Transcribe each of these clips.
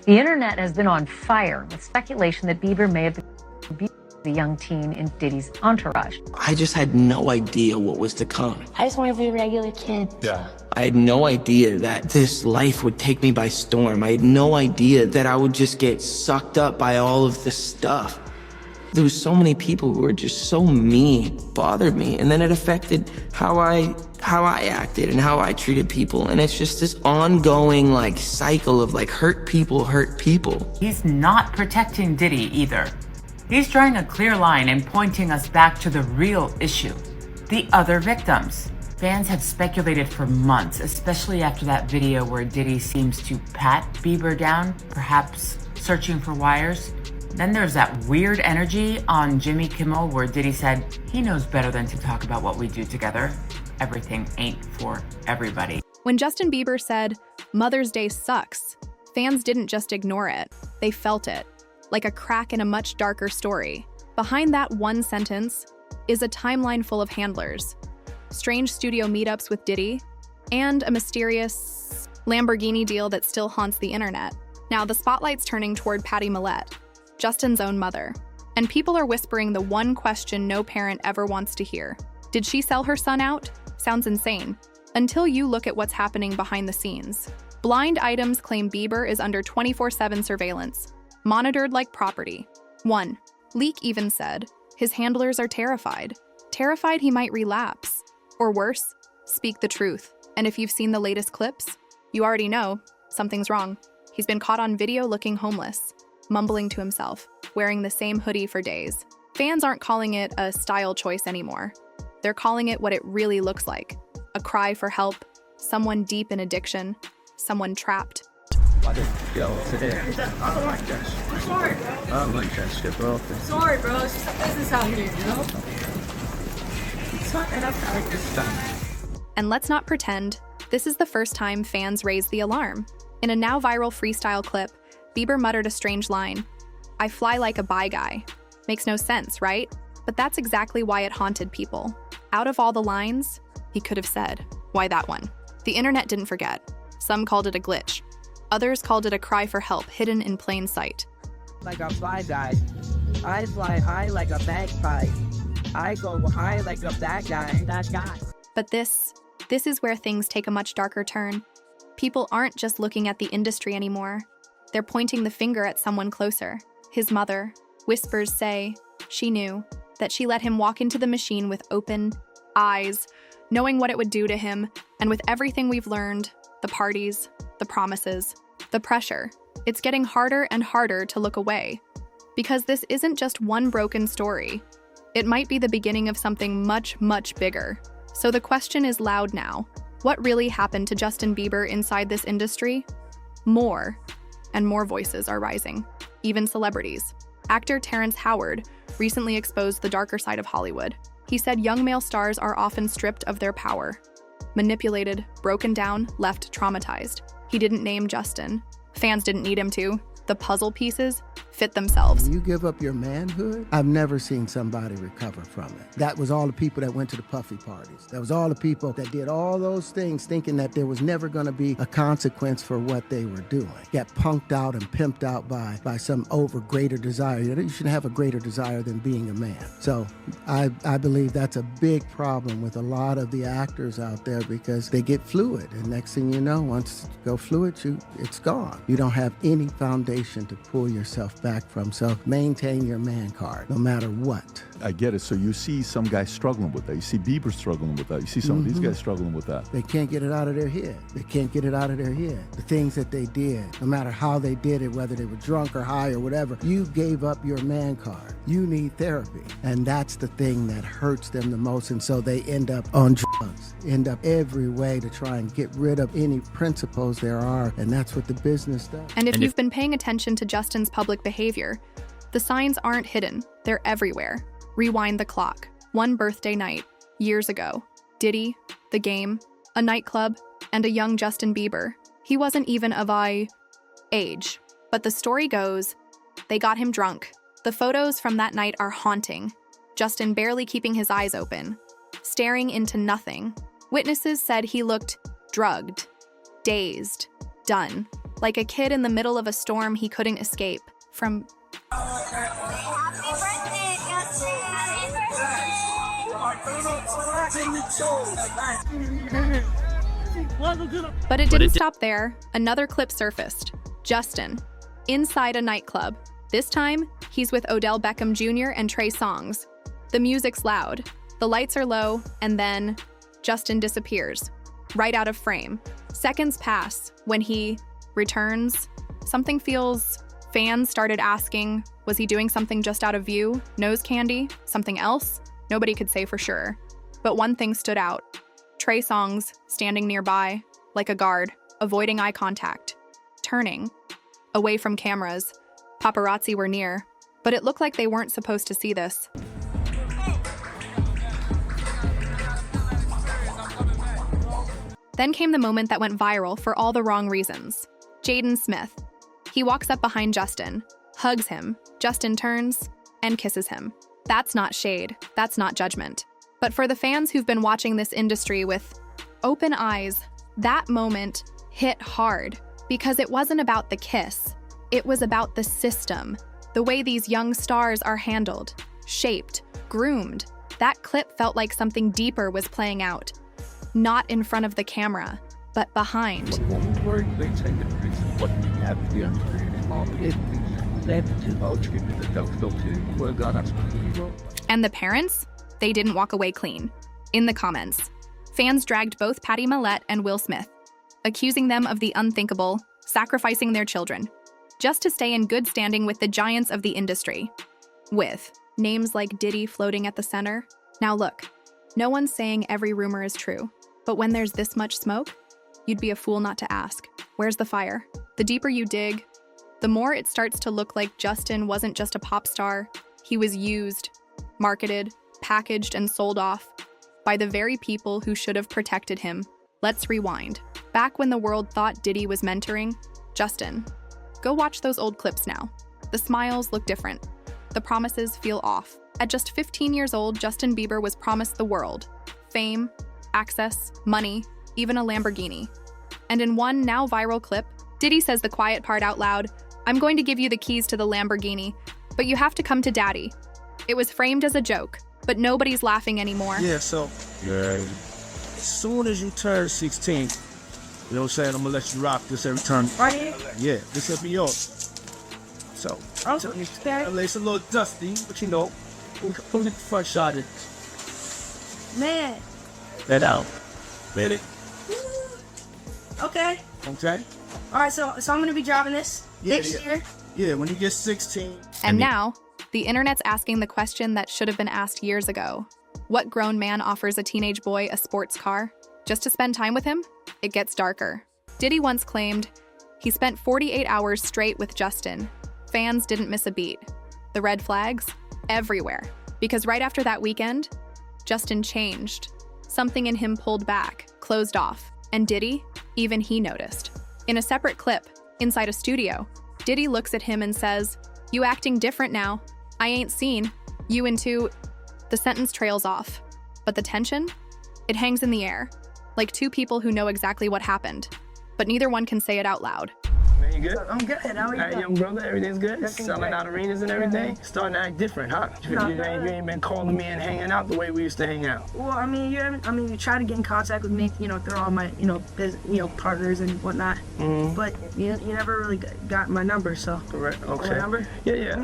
The internet has been on fire with speculation that Bieber may have abused the young teen in Diddy's entourage. I just had no idea what was to come. I just want to be a regular kid. Yeah. I had no idea that this life would take me by storm. I had no idea that I would just get sucked up by all of this stuff. There was so many people who were just so mean, bothered me, and then it affected how I acted and how I treated people. And it's just this ongoing like cycle of like hurt people hurt people. He's not protecting Diddy either. He's drawing a clear line and pointing us back to the real issue, the other victims. Fans have speculated for months, especially after that video where Diddy seems to pat Bieber down, perhaps searching for wires. Then there's that weird energy on Jimmy Kimmel where Diddy said he knows better than to talk about what we do together. Everything ain't for everybody. When Justin Bieber said, "Mother's Day sucks," fans didn't just ignore it, they felt it, like a crack in a much darker story. Behind that one sentence is a timeline full of handlers, strange studio meetups with Diddy, and a mysterious Lamborghini deal that still haunts the internet. Now the spotlight's turning toward Patty Millette, Justin's own mother, and people are whispering the one question no parent ever wants to hear. Did she sell her son out? Sounds insane. Until you look at what's happening behind the scenes. Blind Items claim Bieber is under 24/7 surveillance, monitored like property. One leak even said his handlers are terrified he might relapse. Or worse, speak the truth. And if you've seen the latest clips, you already know something's wrong. He's been caught on video looking homeless, mumbling to himself, wearing the same hoodie for days. Fans aren't calling it a style choice anymore. They're calling it what it really looks like. A cry for help, someone deep in addiction, someone trapped. Sorry, bro. It's just a business out here, you know? And let's not pretend this is the first time fans raise the alarm. In a now viral freestyle clip, Bieber muttered a strange line. "I fly like a bi guy." Makes no sense, right? But that's exactly why it haunted people. Out of all the lines, he could have said, why that one? The internet didn't forget. Some called it a glitch. Others called it a cry for help hidden in plain sight. Like a fly guy. I fly high like a magpie. I go high like a that guy. But this is where things take a much darker turn. People aren't just looking at the industry anymore. They're pointing the finger at someone closer. His mother. Whispers say she knew that she let him walk into the machine with open eyes, knowing what it would do to him, and with everything we've learned, the parties, the promises, the pressure, it's getting harder and harder to look away. Because this isn't just one broken story. It might be the beginning of something much, much bigger. So the question is loud now. What really happened to Justin Bieber inside this industry? More and more voices are rising, even celebrities. Actor Terrence Howard recently exposed the darker side of Hollywood. He said young male stars are often stripped of their power, manipulated, broken down, left traumatized. He didn't name Justin. Fans didn't need him to. The puzzle pieces fit themselves. When you give up your manhood, I've never seen somebody recover from it. That was all the people that went to the puffy parties. That was all the people that did all those things thinking that there was never going to be a consequence for what they were doing. Got punked out and pimped out by some over greater desire. You shouldn't have a greater desire than being a man. So I believe that's a big problem with a lot of the actors out there because they get fluid. And next thing you know, once you go fluid, it's gone. You don't have any foundation to pull yourself back from. So maintain your man card, no matter what. I get it. So you see some guys struggling with that. You see Bieber struggling with that. You see some of these guys struggling with that. They can't get it out of their head. They can't get it out of their head. The things that they did, no matter how they did it, whether they were drunk or high or whatever, you gave up your man card. You need therapy. And that's the thing that hurts them the most. And so they end up on drugs, end up every way to try and get rid of any principles there are. And that's what the business does. And if you've been paying attention to Justin's public behavior, the signs aren't hidden. They're everywhere. Rewind the clock. One birthday night, years ago. Diddy, The Game, a nightclub, and a young Justin Bieber. He wasn't even of age. But the story goes, they got him drunk. The photos from that night are haunting. Justin barely keeping his eyes open, staring into nothing. Witnesses said he looked drugged, dazed, done. like a kid in the middle of a storm he couldn't escape from. But it didn't stop there. Another clip surfaced. Justin, inside a nightclub. This time, he's with Odell Beckham Jr. and Trey Songz. The music's loud, the lights are low, and then Justin disappears, right out of frame. Seconds pass. When he returns, something feels... Fans started asking, was he doing something just out of view? Nose candy? Something else? Nobody could say for sure. But one thing stood out. Trey Songz, standing nearby, like a guard, avoiding eye contact, turning, away from cameras. Paparazzi were near, but it looked like they weren't supposed to see this. Then came the moment that went viral for all the wrong reasons. Jaden Smith. He walks up behind Justin, hugs him. Justin turns and kisses him. That's not shade. That's not judgment. But for the fans who've been watching this industry with open eyes, that moment hit hard because it wasn't about the kiss. It was about the system, the way these young stars are handled, shaped, groomed. That clip felt like something deeper was playing out. Not in front of the camera, but behind. And the parents? They didn't walk away clean. In the comments, fans dragged both Patty Millett and Will Smith, accusing them of the unthinkable, sacrificing their children, just to stay in good standing with the giants of the industry. With names like Diddy floating at the center. Now look, no one's saying every rumor is true. But when there's this much smoke, you'd be a fool not to ask, where's the fire? The deeper you dig, the more it starts to look like Justin wasn't just a pop star. He was used, marketed, packaged, and sold off by the very people who should have protected him. Let's rewind. Back when the world thought Diddy was mentoring Justin, go watch those old clips now. The smiles look different. The promises feel off. At just 15 years old, Justin Bieber was promised the world. Fame, access, money, even a Lamborghini. And in one now viral clip, Diddy says the quiet part out loud, "I'm going to give you the keys to the Lamborghini, but you have to come to Daddy." It was framed as a joke, but nobody's laughing anymore. Yeah, so as soon as you turn 16, you know what I'm saying, I'm gonna let you rock this every time. Right here? Yeah, this will be yours. So, it's a little dusty, but you know, we can put the front shot in. Man. Let out. Ready? Okay. Okay? Alright, so I'm gonna be driving this next year. Yeah, when you get 16. And now, the internet's asking the question that should have been asked years ago. What grown man offers a teenage boy a sports car just to spend time with him? It gets darker. Diddy once claimed he spent 48 hours straight with Justin. Fans didn't miss a beat. The red flags? Everywhere. Because right after that weekend, Justin changed. Something in him pulled back, closed off. And Diddy, even he noticed. In a separate clip, inside a studio, Diddy looks at him and says, "You acting different now. I ain't seen you into..." The sentence trails off. But the tension? It hangs in the air, like two people who know exactly what happened, but neither one can say it out loud. Man, you good? I'm good. How are you? All right, young brother, everything's good? Selling out arenas and everything? Starting to act different, huh? You ain't been calling me and hanging out the way we used to hang out. Well, I mean, you try to get in contact with me, through all my, partners and whatnot. But you never really got my number, so. Correct. Okay. My number? Yeah.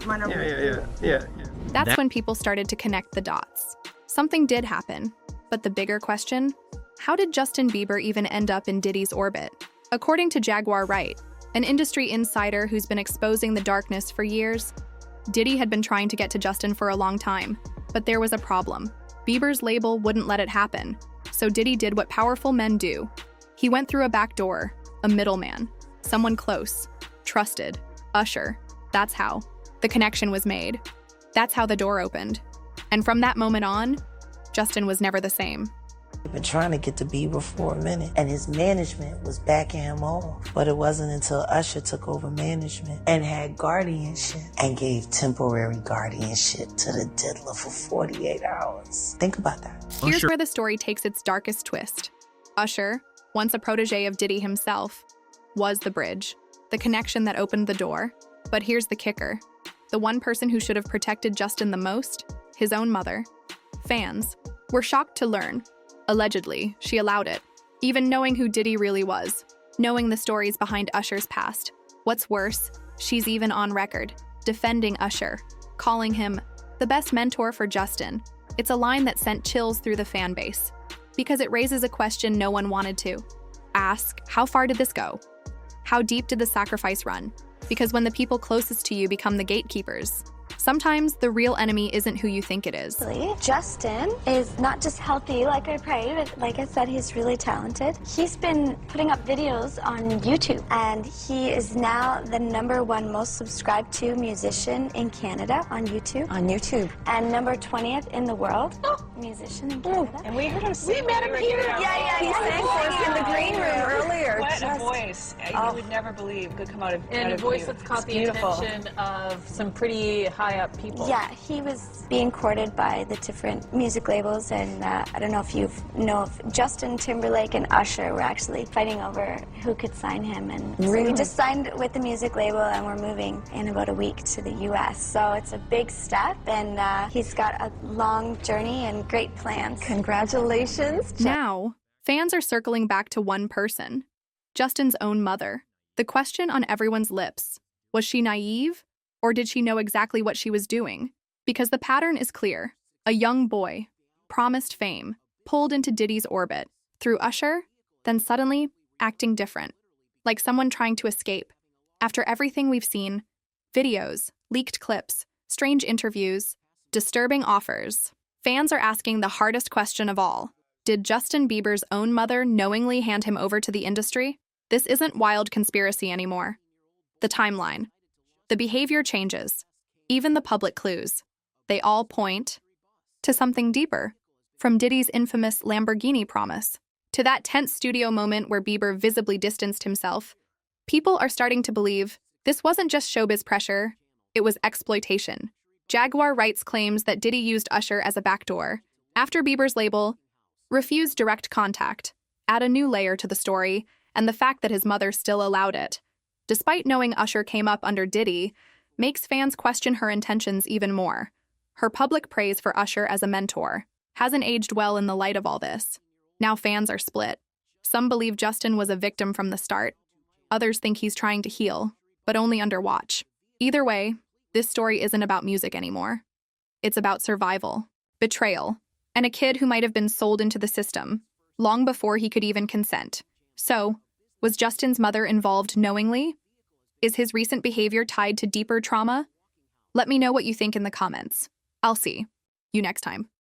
My number. Yeah. That's when people started to connect the dots. Something did happen, but the bigger question, how did Justin Bieber even end up in Diddy's orbit? According to Jaguar Wright, an industry insider who's been exposing the darkness for years, Diddy had been trying to get to Justin for a long time, but there was a problem. Bieber's label wouldn't let it happen, so Diddy did what powerful men do. He went through a back door, a middleman, someone close, trusted, Usher. That's how the connection was made. That's how the door opened. And from that moment on, Justin was never the same. I've been trying to get to Bieber for a minute, and his management was backing him off. But it wasn't until Usher took over management and had guardianship and gave temporary guardianship to the diddler for 48 hours. Think about that. Here's where the story takes its darkest twist. Usher, once a protege of Diddy himself, was the bridge, the connection that opened the door. But here's the kicker. The one person who should have protected Justin the most, his own mother. Fans were shocked to learn, allegedly, she allowed it, even knowing who Diddy really was, knowing the stories behind Usher's past. What's worse, she's even on record, defending Usher, calling him the best mentor for Justin. It's a line that sent chills through the fan base, because it raises a question no one wanted to ask. How far did this go? How deep did the sacrifice run? Because when the people closest to you become the gatekeepers, sometimes the real enemy isn't who you think it is. Justin is not just healthy like I prayed, but like I said, he's really talented. He's been putting up videos on YouTube, and he is now the #1 most subscribed to musician in Canada on YouTube. And number 20th in the world musician in Canada. And we heard him sing. We met him here. Yeah, he sang for us in the green room earlier. What a voice. You would never believe could come out of And a voice that's caught the attention of some pretty high up people. Yeah, he was being courted by the different music labels, and I don't know if you know if Justin Timberlake and Usher were actually fighting over who could sign him, and so we just signed with the music label, and we're moving in about a week to the U.S. So it's a big step, and he's got a long journey and great plans. Congratulations. Now, fans are circling back to one person, Justin's own mother. The question on everyone's lips, was she naive? Or did she know exactly what she was doing? Because the pattern is clear. A young boy, promised fame, pulled into Diddy's orbit, through Usher, then suddenly acting different, like someone trying to escape. After everything we've seen, videos, leaked clips, strange interviews, disturbing offers, fans are asking the hardest question of all. Did Justin Bieber's own mother knowingly hand him over to the industry? This isn't wild conspiracy anymore. The timeline. The behavior changes, even the public clues. They all point to something deeper, from Diddy's infamous Lamborghini promise to that tense studio moment where Bieber visibly distanced himself. People are starting to believe this wasn't just showbiz pressure, it was exploitation. Jaguar Rights claims that Diddy used Usher as a backdoor after Bieber's label refused direct contact, add a new layer to the story, and the fact that his mother still allowed it, despite knowing Usher came up under Diddy, makes fans question her intentions even more. Her public praise for Usher as a mentor hasn't aged well in the light of all this. Now fans are split. Some believe Justin was a victim from the start. Others think he's trying to heal, but only under watch. Either way, this story isn't about music anymore. It's about survival, betrayal, and a kid who might have been sold into the system long before he could even consent. So, was Justin's mother involved knowingly? Is his recent behavior tied to deeper trauma? Let me know what you think in the comments. I'll see you next time.